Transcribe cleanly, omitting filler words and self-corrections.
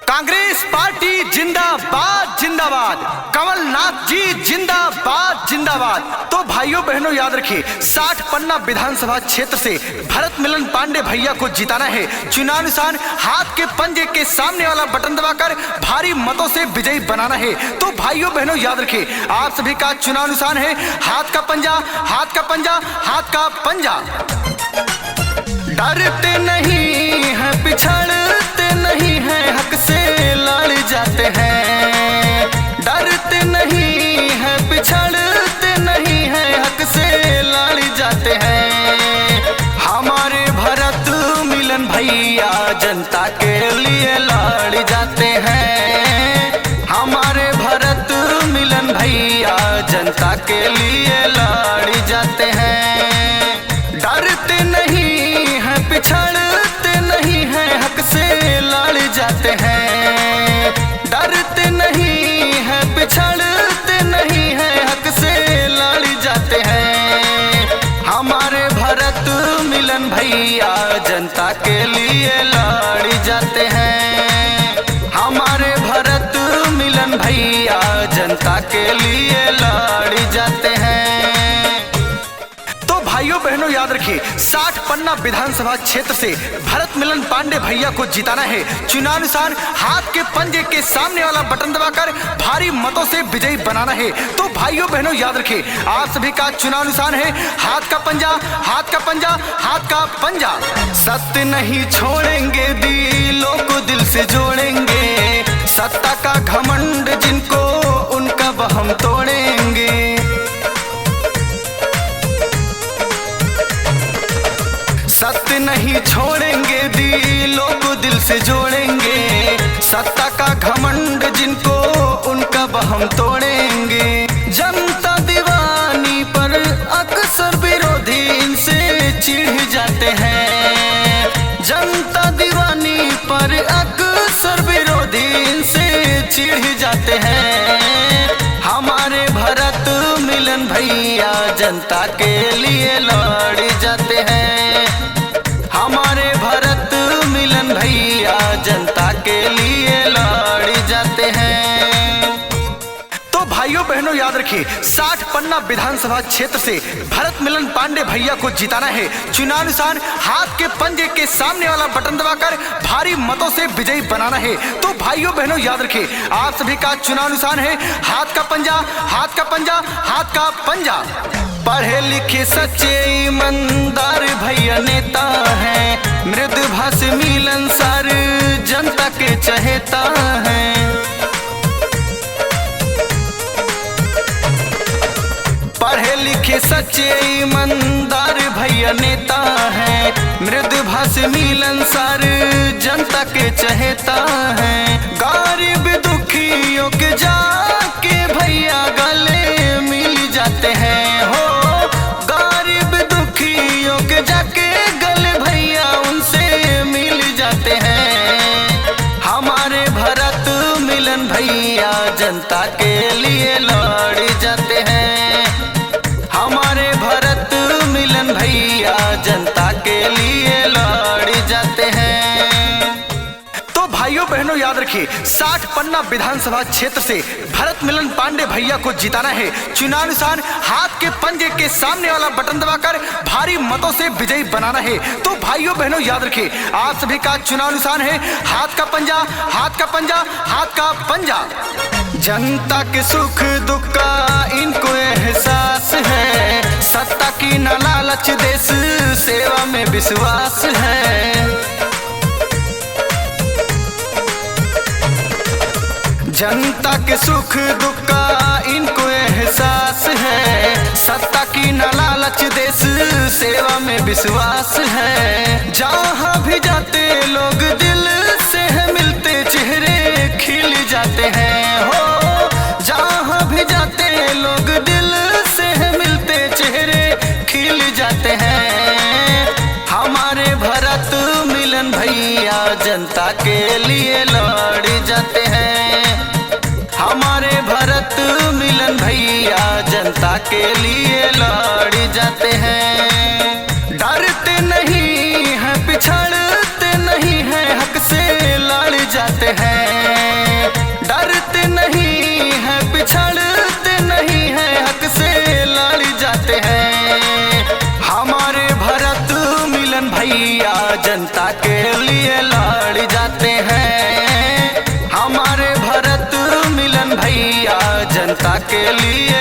Congress party जिंदाबाद जिंदाबाद, कमलनाथ जी जिंदाबाद जिंदाबाद। तो भाइयों बहनों याद रखिए, 60 पन्ना विधानसभा क्षेत्र से भरत मिलन पांडे भैया को जिताना है। चुनाव निशान हाथ के पंजे के सामने वाला बटन दबाकर भारी मतों से विजयी बनाना है। तो भाइयों बहनों याद रखिए, आप सभी का चुनाव निशान है हाथ का पंजा, हाथ का पंजा, हाथ का पंजा। डरते नहीं है, पिछड़ते नहीं है, हक से लड़ जाते हैं। डरते नहीं है, पिछड़ते नहीं है, हक से लड़ जाते हैं। हमारे भरत मिलन भैया जनता के लिए लड़ जाते हैं। हमारे भरत मिलन भैया जनता के लिए लड़ जाते हैं। डरते नहीं है, पिछड़ते नहीं है, हक से लड़ जाते हैं। डरते नहीं है, पिछड़ते नहीं है, हक से लड़ जाते हैं। हमारे भरत मिलन भैया जनता के लिए लड़ जाते हैं। हमारे भरत मिलन भैया जनता के लिए लड़ जाते हैं। भाइयों बहनों याद रखिए, 60 पन्ना विधानसभा क्षेत्र से भरत मिलन पांडे भैया को जिताना है। चुनाव निशान हाथ के पंजे के सामने वाला बटन दबाकर भारी मतों से विजयी बनाना है। तो भाइयों बहनों याद रखिए, आप सभी का चुनाव निशान है हाथ का पंजा, हाथ का पंजा, हाथ का पंजा। सत्य नहीं छोड़ेंगे, दिलों को दिल से जोड़ेंगे। सत्ता का घमंड जिनको, उनका वहम तोड़ेंगे। सत्य नहीं छोड़ेंगे, दिलों को दिल से जोड़ेंगे। सत्ता का घमंड जिनको, उनका वहम तोड़ेंगे। जनता दीवानी पर अक्सर विरोधी इनसे चिढ़ जाते हैं। जनता दीवानी पर अक्सर विरोधी इनसे चिढ़ जाते हैं। हमारे भरत मिलन भैया जनता के लिए लड़ जाते हैं। हमारे भरत मिलन भैया जनता के लिए लड़ जाते हैं। तो भाइयों बहनों याद रखिए, 60 पन्ना विधानसभा क्षेत्र से भरत मिलन पांडे भैया को जिताना है। चुनाव निशान हाथ के पंजे के सामने वाला बटन दबाकर भारी मतों से विजयी बनाना है। तो भाइयों बहनों याद रखिए, आप सभी का चुनाव निशान है हाथ का पंजा, हाथ का पंजा, हाथ का पंजा। पढ़े लिखे सच्चे ईमानदार भैया नेता है। मृदुभाष मिलनसार जनता के चहेता है। पढ़े लिखे सच्चे ईमानदार भैया नेता है। मृदुभाष मिलनसार जनता के चहेता है। गरीब दुखियों के जाके भैया गले मिल जाते हैं। हो गरीब दुखियों के जाके गले भैया उनसे मिल जाते हैं। हमारे भरत मिलन भैया जनता के लिए लड़ जाते हैं। हमारे भरत मिलन भैया जनता के लिए लड़ जाते हैं। तो भाइयों बहनों याद रखिए, 60 पन्ना विधानसभा क्षेत्र से भरत मिलन पांडे भैया को जिताना है। चुनाव निशान हाथ के पंजे के सामने वाला बटन दबाकर भारी मतों से विजयी बनाना है। तो भाइयों बहनों याद रखिए, आप सभी का चुनाव निशान है हाथ का पंजा, हाथ का पंजा, हाथ का पंजा। जनता के सुख दुख का इनको एहसास है। सत्ता की न लालच, देश सेवा में विश्वास है। जनता के सुख दुख का इनको एहसास है। सत्ता की न लालच, देश सेवा में विश्वास है। जहाँ भी जाते लोग दिल से है मिलते चेहरे खिल जाते हैं। हो जहाँ भी जाते लोग दिल से है मिलते चेहरे खिल जाते हैं। हमारे भरत मिलन भैया जनता के लिए लड़ जाते हैं। हमारे भरत मिलन भैया जनता के लिए लड़ जाते हैं। डरते नहीं है, पिछड़ते नहीं है, हक से लड़ जाते हैं। भैया जनता के लिए लड़ जाते हैं। हमारे भरत मिलन भैया जनता के लिए